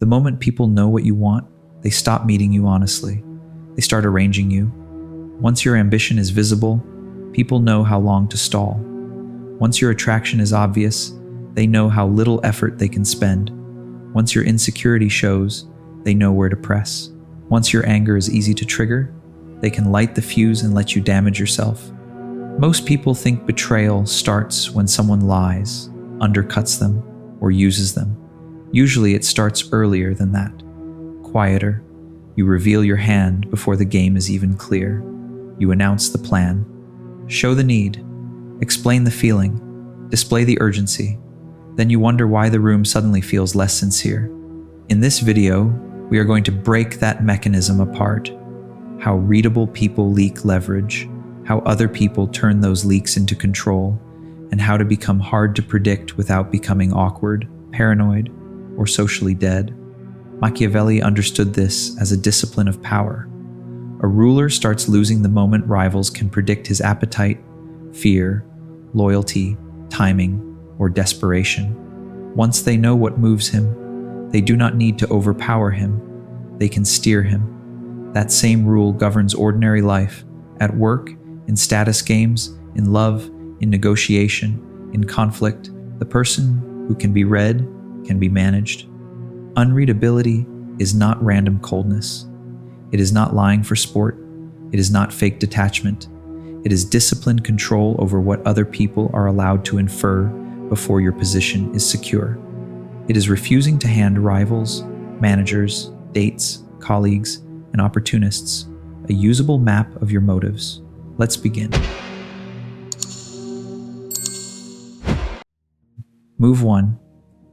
The moment people know what you want, they stop meeting you honestly. They start arranging you. Once your ambition is visible, people know how long to stall. Once your attraction is obvious, they know how little effort they can spend. Once your insecurity shows, they know where to press. Once your anger is easy to trigger, they can light the fuse and let you damage yourself. Most people think betrayal starts when someone lies, undercuts them, or uses them. Usually it starts earlier than that. Quieter. You reveal your hand before the game is even clear. You announce the plan. Show the need. Explain the feeling. Display the urgency. Then you wonder why the room suddenly feels less sincere. In this video, we are going to break that mechanism apart. How readable people leak leverage, how other people turn those leaks into control, and how to become hard to predict without becoming awkward, paranoid, or socially dead. Machiavelli understood this as a discipline of power. A ruler starts losing the moment rivals can predict his appetite, fear, loyalty, timing, or desperation. Once they know what moves him, they do not need to overpower him. They can steer him. That same rule governs ordinary life, at work, in status games, in love, in negotiation, in conflict. The person who can be read can be managed. Unreadability is not random coldness. It is not lying for sport. It is not fake detachment. It is disciplined control over what other people are allowed to infer before your position is secure. It is refusing to hand rivals, managers, dates, colleagues, and opportunists a usable map of your motives. Let's begin. Move 1.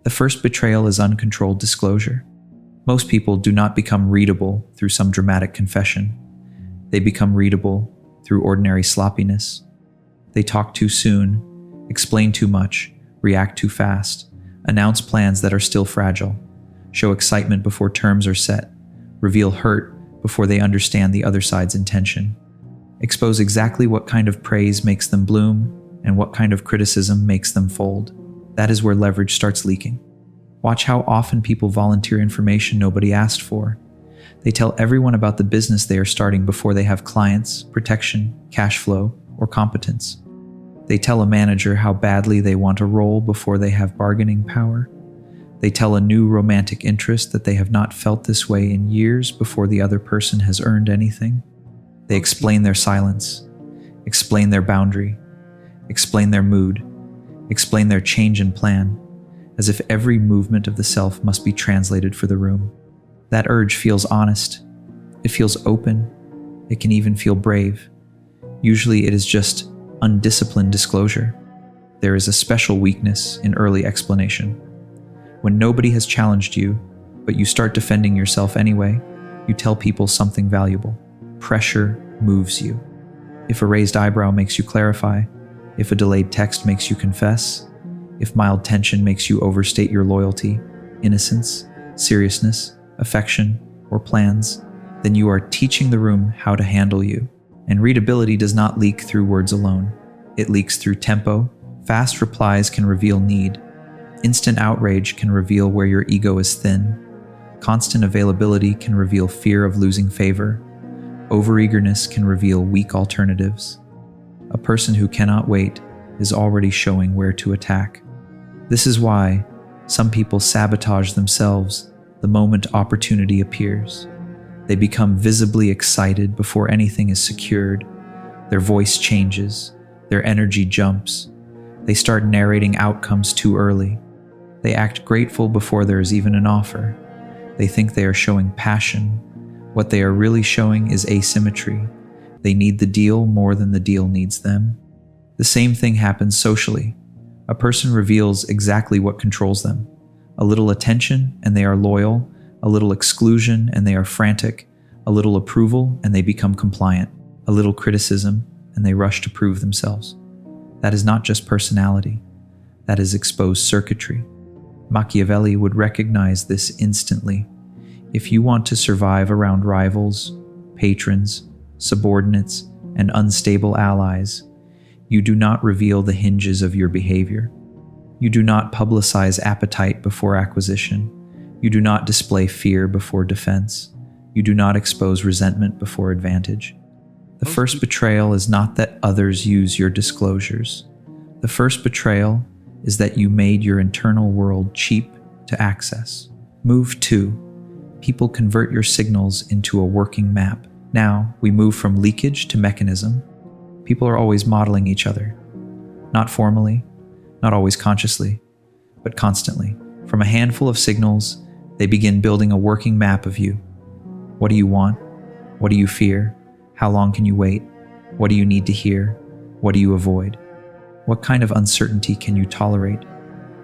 The first betrayal is uncontrolled disclosure. Most people do not become readable through some dramatic confession. They become readable through ordinary sloppiness. They talk too soon, explain too much, react too fast, announce plans that are still fragile, show excitement before terms are set, reveal hurt before they understand the other side's intention, expose exactly what kind of praise makes them bloom and what kind of criticism makes them fold. That is where leverage starts leaking. Watch how often people volunteer information nobody asked for. They tell everyone about the business they are starting before they have clients, protection, cash flow, or competence. They tell a manager how badly they want a role before they have bargaining power. They tell a new romantic interest that they have not felt this way in years before the other person has earned anything. They explain their silence, explain their boundary, explain their mood, explain their change in plan, as if every movement of the self must be translated for the room. That urge feels honest. It feels open. It can even feel brave. Usually it is just undisciplined disclosure. There is a special weakness in early explanation. When nobody has challenged you, but you start defending yourself anyway, you tell people something valuable. Pressure moves you. If a raised eyebrow makes you clarify, if a delayed text makes you confess, if mild tension makes you overstate your loyalty, innocence, seriousness, affection, or plans, then you are teaching the room how to handle you. And readability does not leak through words alone. It leaks through tempo. Fast replies can reveal need. Instant outrage can reveal where your ego is thin. Constant availability can reveal fear of losing favor. Overeagerness can reveal weak alternatives. A person who cannot wait is already showing where to attack. This is why some people sabotage themselves the moment opportunity appears. They become visibly excited before anything is secured. Their voice changes. Their energy jumps. They start narrating outcomes too early. They act grateful before there is even an offer. They think they are showing passion. What they are really showing is asymmetry. They need the deal more than the deal needs them. The same thing happens socially. A person reveals exactly what controls them. A little attention and they are loyal, a little exclusion and they are frantic, a little approval and they become compliant, a little criticism and they rush to prove themselves. That is not just personality. That is exposed circuitry. Machiavelli would recognize this instantly. If you want to survive around rivals, patrons, subordinates, and unstable allies, you do not reveal the hinges of your behavior. You do not publicize appetite before acquisition. You do not display fear before defense. You do not expose resentment before advantage. The first betrayal is not that others use your disclosures. The first betrayal is that you made your internal world cheap to access. Move 2. People convert your signals into a working map. Now, we move from leakage to mechanism. People are always modeling each other. Not formally, not always consciously, but constantly. From a handful of signals, they begin building a working map of you. What do you want? What do you fear? How long can you wait? What do you need to hear? What do you avoid? What kind of uncertainty can you tolerate?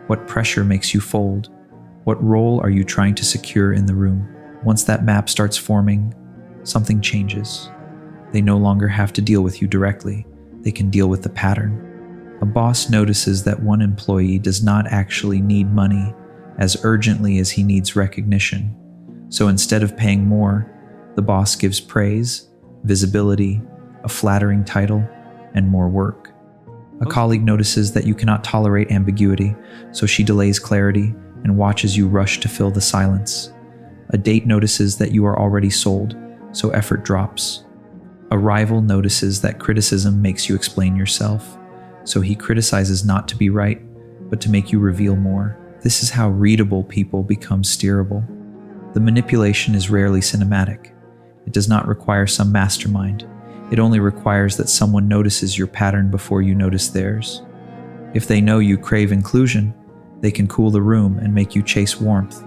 What pressure makes you fold? What role are you trying to secure in the room? Once that map starts forming, something changes. They no longer have to deal with you directly. They can deal with the pattern. A boss notices that one employee does not actually need money as urgently as he needs recognition. So instead of paying more, the boss gives praise, visibility, a flattering title, and more work. A colleague notices that you cannot tolerate ambiguity, so she delays clarity and watches you rush to fill the silence. A date notices that you are already sold, so effort drops. A rival notices that criticism makes you explain yourself, so he criticizes not to be right, but to make you reveal more. This is how readable people become steerable. The manipulation is rarely cinematic. It does not require some mastermind. It only requires that someone notices your pattern before you notice theirs. If they know you crave inclusion, they can cool the room and make you chase warmth.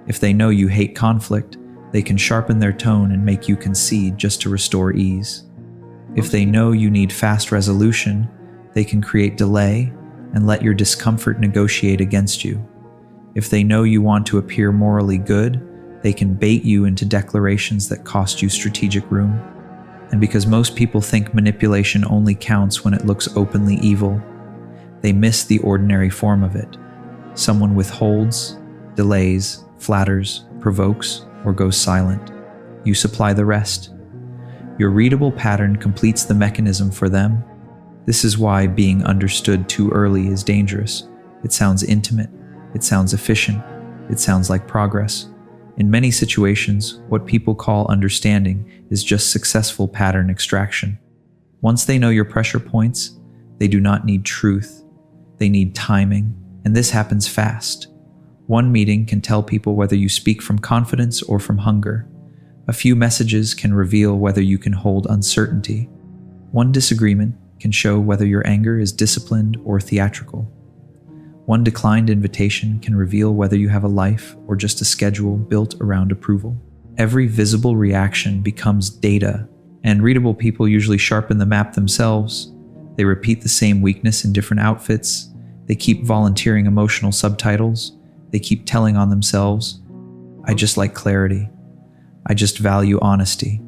If they know you hate conflict, they can sharpen their tone and make you concede just to restore ease. If they know you need fast resolution, they can create delay and let your discomfort negotiate against you. If they know you want to appear morally good, they can bait you into declarations that cost you strategic room. And because most people think manipulation only counts when it looks openly evil, they miss the ordinary form of it. Someone withholds, delays, flatters, provokes, or goes silent. You supply the rest. Your readable pattern completes the mechanism for them. This is why being understood too early is dangerous. It sounds intimate. It sounds efficient. It sounds like progress. In many situations, what people call understanding is just successful pattern extraction. Once they know your pressure points, they do not need truth. They need timing, and this happens fast. One meeting can tell people whether you speak from confidence or from hunger. A few messages can reveal whether you can hold uncertainty. One disagreement can show whether your anger is disciplined or theatrical. One declined invitation can reveal whether you have a life or just a schedule built around approval. Every visible reaction becomes data, and readable people usually sharpen the map themselves. They repeat the same weakness in different outfits. They keep volunteering emotional subtitles. They keep telling on themselves, I just like clarity. I just value honesty.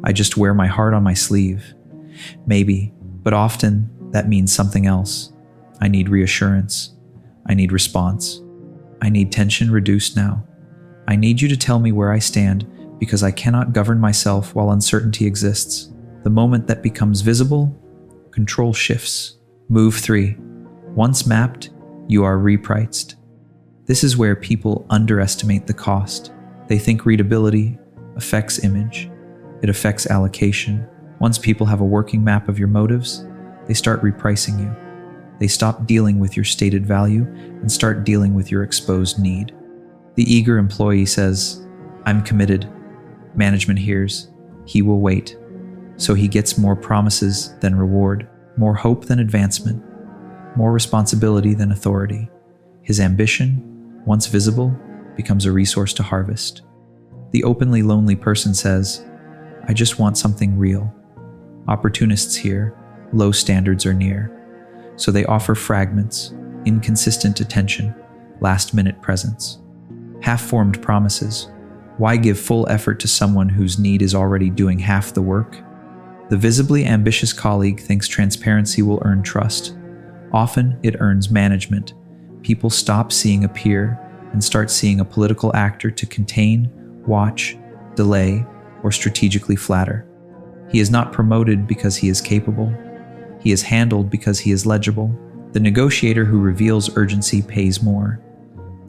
I just wear my heart on my sleeve. Maybe, but often that means something else. I need reassurance. I need response. I need tension reduced now. I need you to tell me where I stand because I cannot govern myself while uncertainty exists. The moment that becomes visible, control shifts. Move 3. Once mapped, you are repriced. This is where people underestimate the cost. They think readability affects image. It affects allocation. Once people have a working map of your motives, they start repricing you. They stop dealing with your stated value and start dealing with your exposed need. The eager employee says, I'm committed. Management hears, he will wait. So he gets more promises than reward, more hope than advancement, more responsibility than authority. His ambition, once visible, becomes a resource to harvest. The openly lonely person says, I just want something real. Opportunists here, low standards are near. So they offer fragments, inconsistent attention, last-minute presence. Half-formed promises. Why give full effort to someone whose need is already doing half the work? The visibly ambitious colleague thinks transparency will earn trust. Often, it earns management. People stop seeing a peer and start seeing a political actor to contain, watch, delay, or strategically flatter. He is not promoted because he is capable. He is handled because he is legible. The negotiator who reveals urgency pays more.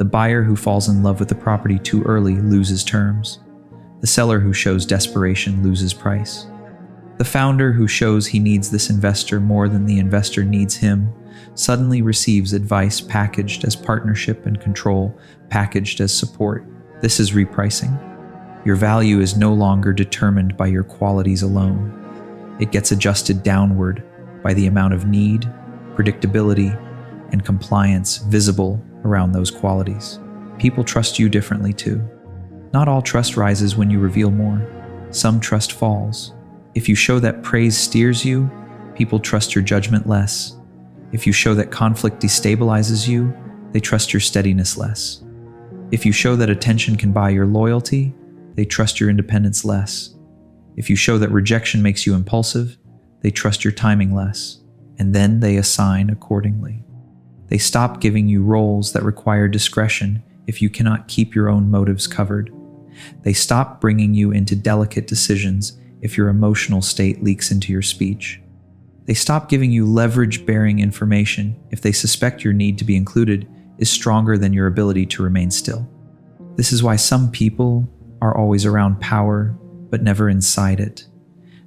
The buyer who falls in love with the property too early loses terms. The seller who shows desperation loses price. The founder who shows he needs this investor more than the investor needs him suddenly receives advice packaged as partnership and control packaged as support. This is repricing. Your value is no longer determined by your qualities alone. It gets adjusted downward by the amount of need, predictability, and compliance visible around those qualities. People trust you differently too. Not all trust rises when you reveal more. Some trust falls. If you show that praise steers you, people trust your judgment less. If you show that conflict destabilizes you, they trust your steadiness less. If you show that attention can buy your loyalty, they trust your independence less. If you show that rejection makes you impulsive, they trust your timing less. And then they assign accordingly. They stop giving you roles that require discretion if you cannot keep your own motives covered. They stop bringing you into delicate decisions if your emotional state leaks into your speech. They stop giving you leverage-bearing information if they suspect your need to be included is stronger than your ability to remain still. This is why some people are always around power, but never inside it.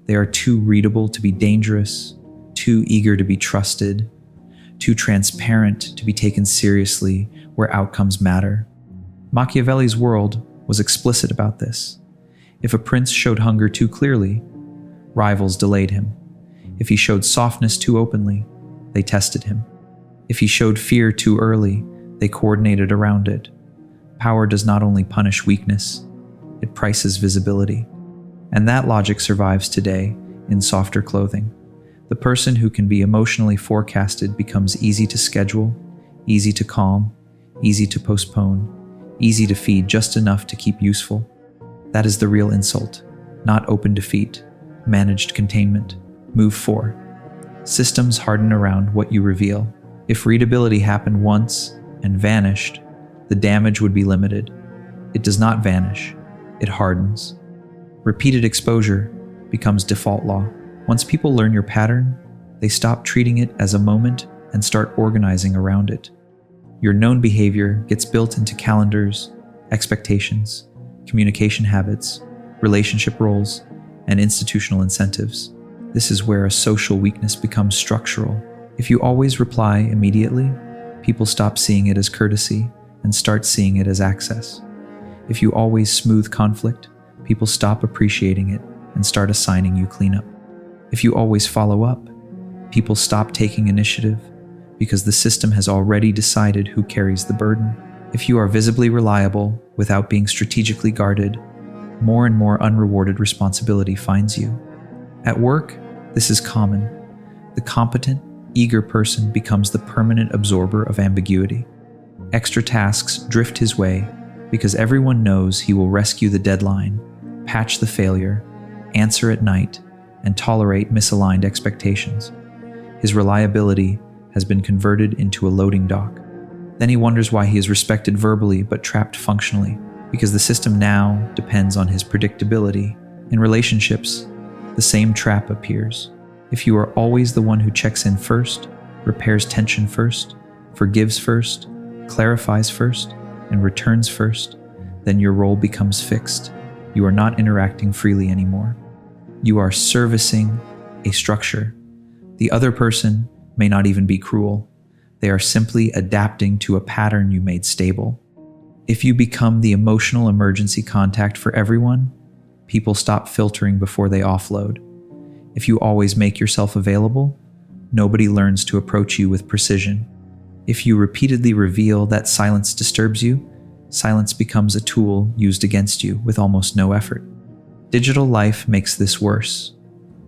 They are too readable to be dangerous, too eager to be trusted, too transparent to be taken seriously where outcomes matter. Machiavelli's world was explicit about this. If a prince showed hunger too clearly, rivals delayed him. If he showed softness too openly, they tested him. If he showed fear too early, they coordinated around it. Power does not only punish weakness, it prices visibility. And that logic survives today in softer clothing. The person who can be emotionally forecasted becomes easy to schedule, easy to calm, easy to postpone, easy to feed just enough to keep useful. That is the real insult, not open defeat, managed containment. Move 4. Systems harden around what you reveal. If readability happened once and vanished, the damage would be limited. It does not vanish, it hardens. Repeated exposure becomes default law. Once people learn your pattern, they stop treating it as a moment and start organizing around it. Your known behavior gets built into calendars, expectations, communication habits, relationship roles, and institutional incentives. This is where a social weakness becomes structural. If you always reply immediately, people stop seeing it as courtesy and start seeing it as access. If you always smooth conflict, people stop appreciating it and start assigning you cleanup. If you always follow up, people stop taking initiative because the system has already decided who carries the burden. If you are visibly reliable without being strategically guarded, more and more unrewarded responsibility finds you. At work, this is common. The competent, eager person becomes the permanent absorber of ambiguity. Extra tasks drift his way because everyone knows he will rescue the deadline, patch the failure, answer at night, and tolerate misaligned expectations. His reliability has been converted into a loading dock. Then he wonders why he is respected verbally but trapped functionally, because the system now depends on his predictability. In relationships, the same trap appears. If you are always the one who checks in first, repairs tension first, forgives first, clarifies first, and returns first, then your role becomes fixed. You are not interacting freely anymore. You are servicing a structure. The other person may not even be cruel. They are simply adapting to a pattern you made stable. If you become the emotional emergency contact for everyone, people stop filtering before they offload. If you always make yourself available, nobody learns to approach you with precision. If you repeatedly reveal that silence disturbs you, silence becomes a tool used against you with almost no effort. Digital life makes this worse.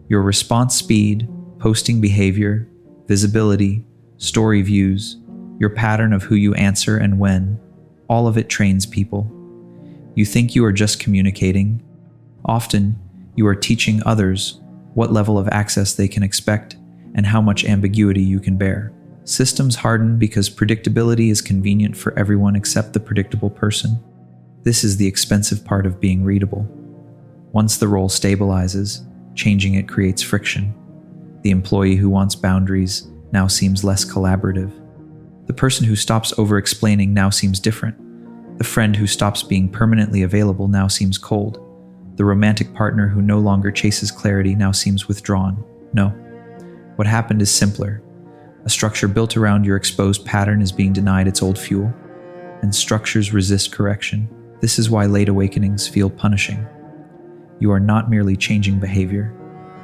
Your response speed, posting behavior, visibility, story views, your pattern of who you answer and when, all of it trains people. You think you are just communicating. Often, you are teaching others what level of access they can expect and how much ambiguity you can bear. Systems harden because predictability is convenient for everyone except the predictable person. This is the expensive part of being readable. Once the role stabilizes, changing it creates friction. The employee who wants boundaries now seems less collaborative. The person who stops over-explaining now seems different. The friend who stops being permanently available now seems cold. The romantic partner who no longer chases clarity now seems withdrawn. No. What happened is simpler. A structure built around your exposed pattern is being denied its old fuel, and structures resist correction. This is why late awakenings feel punishing. You are not merely changing behavior.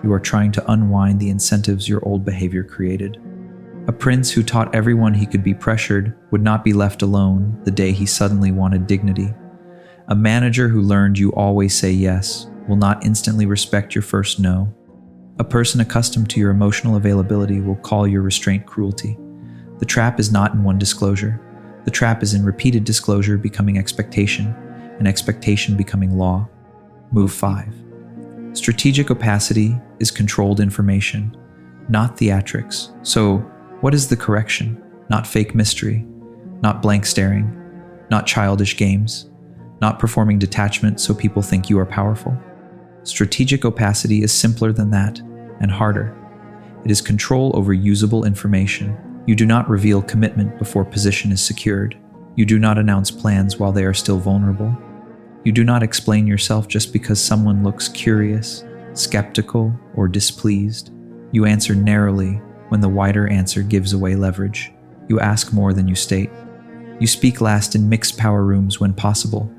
You are trying to unwind the incentives your old behavior created. A prince who taught everyone he could be pressured would not be left alone the day he suddenly wanted dignity. A manager who learned you always say yes will not instantly respect your first no. A person accustomed to your emotional availability will call your restraint cruelty. The trap is not in one disclosure. The trap is in repeated disclosure becoming expectation, and expectation becoming law. Move 5. Strategic opacity is controlled information, not theatrics. So, what is the correction? Not fake mystery, not blank staring, not childish games, not performing detachment so people think you are powerful. Strategic opacity is simpler than that, and harder. It is control over usable information. You do not reveal commitment before position is secured. You do not announce plans while they are still vulnerable. You do not explain yourself just because someone looks curious, skeptical, or displeased. You answer narrowly when the wider answer gives away leverage. You ask more than you state. You speak last in mixed power rooms when possible,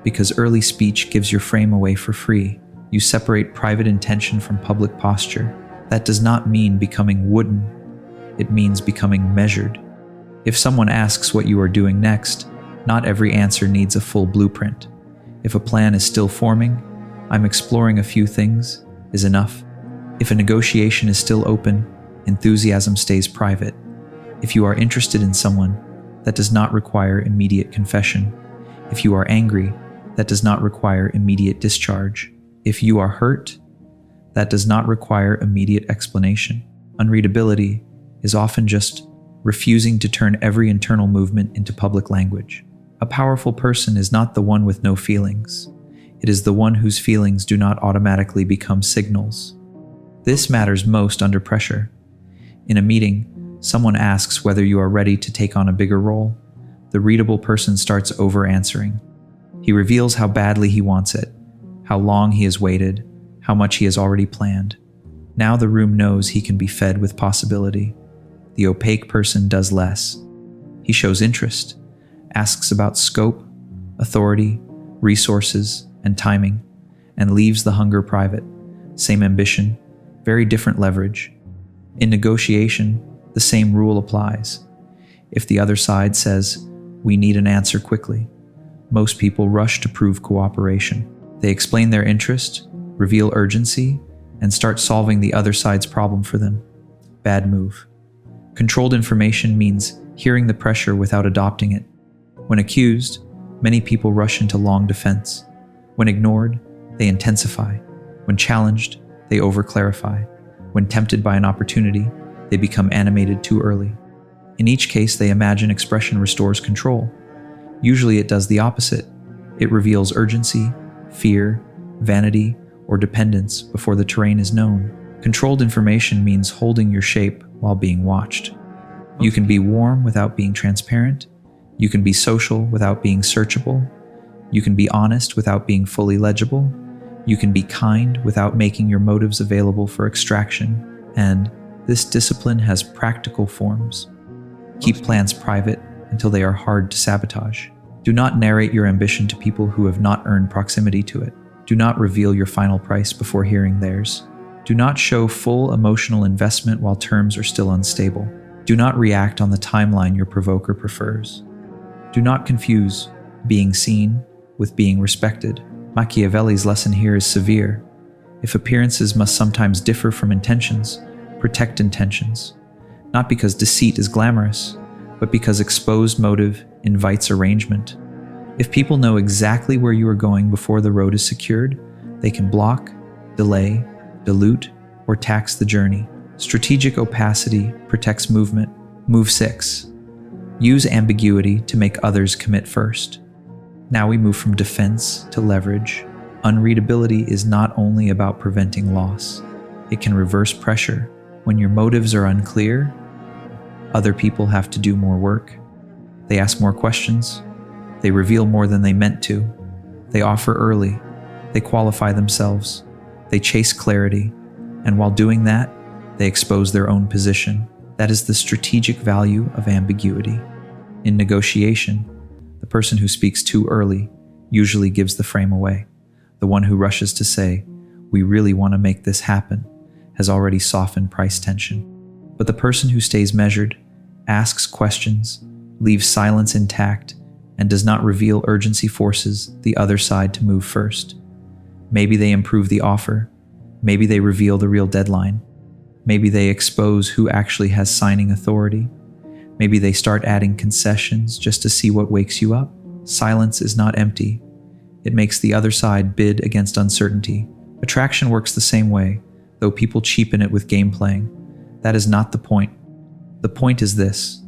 because early speech gives your frame away for free. You separate private intention from public posture. That does not mean becoming wooden. It means becoming measured. If someone asks what you are doing next, not every answer needs a full blueprint. If a plan is still forming, I'm exploring a few things, is enough. If a negotiation is still open, enthusiasm stays private. If you are interested in someone, that does not require immediate confession. If you are angry, that does not require immediate discharge. If you are hurt, that does not require immediate explanation. Unreadability is often just refusing to turn every internal movement into public language. A powerful person is not the one with no feelings. It is the one whose feelings do not automatically become signals. This matters most under pressure. In a meeting, someone asks whether you are ready to take on a bigger role. The readable person starts over-answering. He reveals how badly he wants it, how long he has waited, how much he has already planned. Now the room knows he can be fed with possibility. The opaque person does less. He shows interest, asks about scope, authority, resources, and timing, and leaves the hunger private. Same ambition, very different leverage. In negotiation, the same rule applies. If the other side says, "We need an answer quickly," most people rush to prove cooperation. They explain their interest, reveal urgency, and start solving the other side's problem for them. Bad move. Controlled information means hearing the pressure without adopting it. When accused, many people rush into long defense. When ignored, they intensify. When challenged, they over-clarify. When tempted by an opportunity, they become animated too early. In each case, they imagine expression restores control. Usually it does the opposite. It reveals urgency, fear, vanity, or dependence before the terrain is known. Controlled information means holding your shape while being watched. You can be warm without being transparent. You can be social without being searchable. You can be honest without being fully legible. You can be kind without making your motives available for extraction. And this discipline has practical forms. Keep plans private until they are hard to sabotage. Do not narrate your ambition to people who have not earned proximity to it. Do not reveal your final price before hearing theirs. Do not show full emotional investment while terms are still unstable. Do not react on the timeline your provoker prefers. Do not confuse being seen with being respected. Machiavelli's lesson here is severe. If appearances must sometimes differ from intentions, protect intentions. Not because deceit is glamorous, but because exposed motive invites arrangement. If people know exactly where you are going before the road is secured, they can block, delay, dilute, or tax the journey. Strategic opacity protects movement. Move 6. Use ambiguity to make others commit first. Now we move from defense to leverage. Unreadability is not only about preventing loss. It can reverse pressure. When your motives are unclear, Other people have to do more work. They ask more questions. They reveal more than they meant to. They offer early. They qualify themselves. They chase clarity. And while doing that, they expose their own position. That is the strategic value of ambiguity. In negotiation, the person who speaks too early usually gives the frame away. The one who rushes to say, "We really want to make this happen," has already softened price tension. But the person who stays measured, asks questions, leaves silence intact, and does not reveal urgency forces the other side to move first. Maybe they improve the offer. Maybe they reveal the real deadline. Maybe they expose who actually has signing authority. Maybe they start adding concessions just to see what wakes you up. Silence is not empty. It makes the other side bid against uncertainty. Attraction works the same way, though people cheapen it with game playing. That is not the point. The point is this: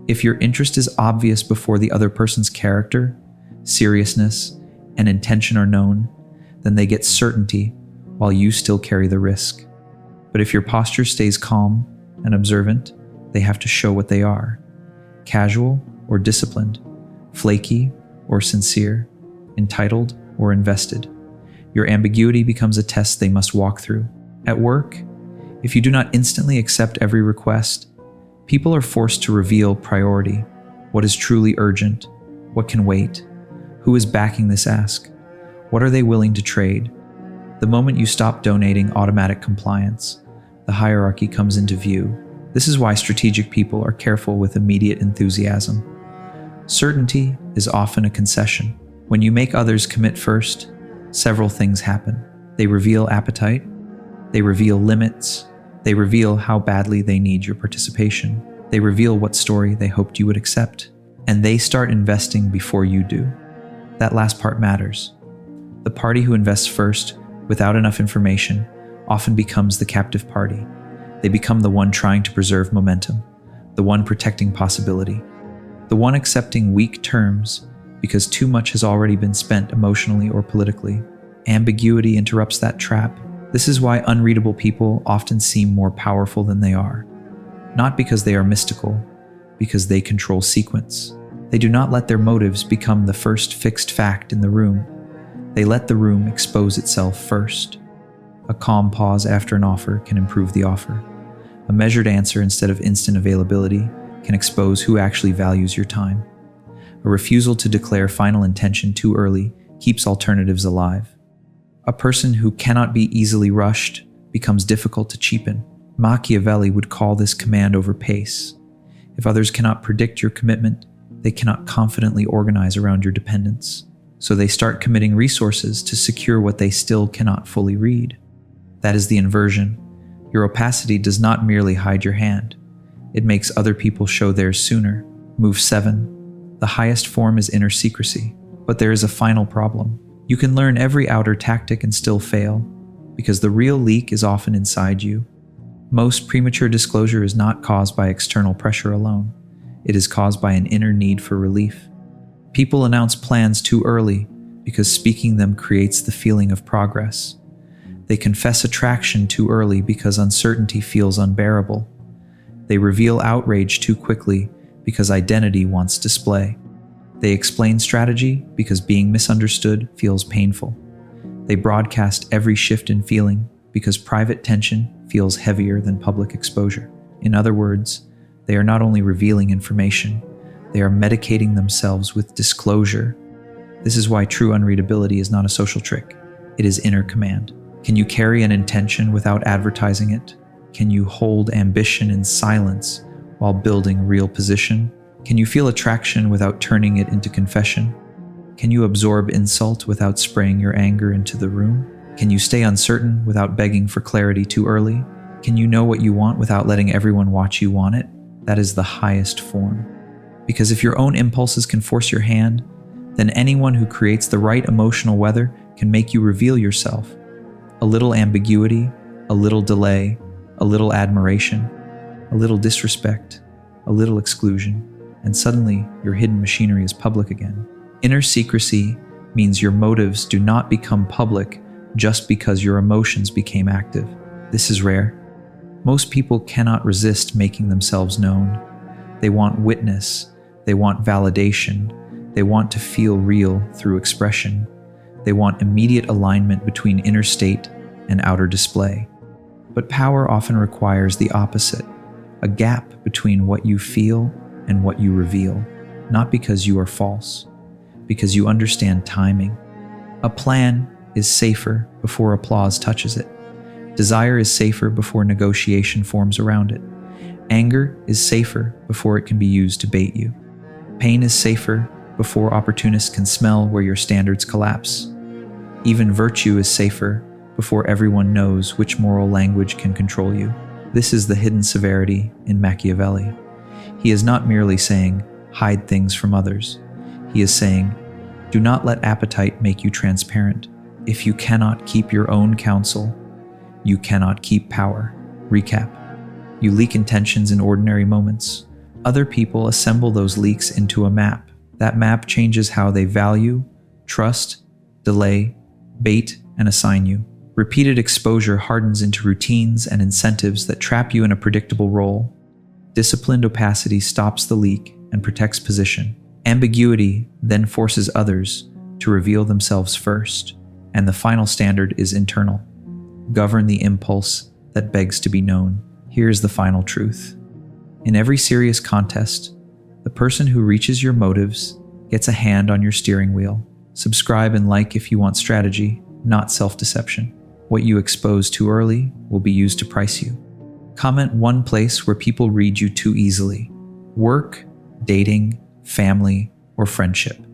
if your interest is obvious before the other person's character, seriousness, and intention are known, then they get certainty while you still carry the risk. But if your posture stays calm and observant, they have to show what they are: casual or disciplined, flaky or sincere, entitled or invested. Your ambiguity becomes a test they must walk through. At work, if you do not instantly accept every request, people are forced to reveal priority: what is truly urgent, what can wait, who is backing this ask, what are they willing to trade. The moment you stop donating automatic compliance, the hierarchy comes into view. This is why strategic people are careful with immediate enthusiasm. Certainty is often a concession. When you make others commit first, several things happen. They reveal appetite. They reveal limits. They reveal how badly they need your participation. They reveal what story they hoped you would accept. And they start investing before you do. That last part matters. The party who invests first, without enough information, often becomes the captive party. They become the one trying to preserve momentum, the one protecting possibility, the one accepting weak terms because too much has already been spent emotionally or politically. Ambiguity interrupts that trap. This is why unreadable people often seem more powerful than they are. Not because they are mystical, because they control sequence. They do not let their motives become the first fixed fact in the room. They let the room expose itself first. A calm pause after an offer can improve the offer. A measured answer instead of instant availability can expose who actually values your time. A refusal to declare final intention too early keeps alternatives alive. A person who cannot be easily rushed becomes difficult to cheapen. Machiavelli would call this command over pace. If others cannot predict your commitment, they cannot confidently organize around your dependence. So they start committing resources to secure what they still cannot fully read. That is the inversion. Your opacity does not merely hide your hand. It makes other people show theirs sooner. Move 7. The highest form is inner secrecy. But there is a final problem. You can learn every outer tactic and still fail, because the real leak is often inside you. Most premature disclosure is not caused by external pressure alone. It is caused by an inner need for relief. People announce plans too early because speaking them creates the feeling of progress. They confess attraction too early because uncertainty feels unbearable. They reveal outrage too quickly because identity wants display. They explain strategy because being misunderstood feels painful. They broadcast every shift in feeling because private tension feels heavier than public exposure. In other words, they are not only revealing information, they are medicating themselves with disclosure. This is why true unreadability is not a social trick. It is inner command. Can you carry an intention without advertising it? Can you hold ambition in silence while building real position? Can you feel attraction without turning it into confession? Can you absorb insult without spraying your anger into the room? Can you stay uncertain without begging for clarity too early? Can you know what you want without letting everyone watch you want it? That is the highest form. Because if your own impulses can force your hand, then anyone who creates the right emotional weather can make you reveal yourself. A little ambiguity, a little delay, a little admiration, a little disrespect, a little exclusion, and suddenly your hidden machinery is public again. Inner secrecy means your motives do not become public just because your emotions became active. This is rare. Most people cannot resist making themselves known. They want witness. They want validation. They want to feel real through expression. They want immediate alignment between inner state and outer display. But power often requires the opposite, a gap between what you feel and what you reveal, not because you are false, because you understand timing. A plan is safer before applause touches it. Desire is safer before negotiation forms around it. Anger is safer before it can be used to bait you. Pain is safer before opportunists can smell where your standards collapse. Even virtue is safer before everyone knows which moral language can control you. This is the hidden severity in Machiavelli. He is not merely saying, hide things from others. He is saying, do not let appetite make you transparent. If you cannot keep your own counsel, you cannot keep power. Recap. You leak intentions in ordinary moments. Other people assemble those leaks into a map. That map changes how they value, trust, delay, bait, and assign you. Repeated exposure hardens into routines and incentives that trap you in a predictable role. Disciplined opacity stops the leak and protects position. Ambiguity then forces others to reveal themselves first. And the final standard is internal. Govern the impulse that begs to be known. Here's the final truth. In every serious contest, the person who reaches your motives gets a hand on your steering wheel. Subscribe and like if you want strategy, not self-deception. What you expose too early will be used to price you. Comment one place where people read you too easily. Work, dating, family, or friendship.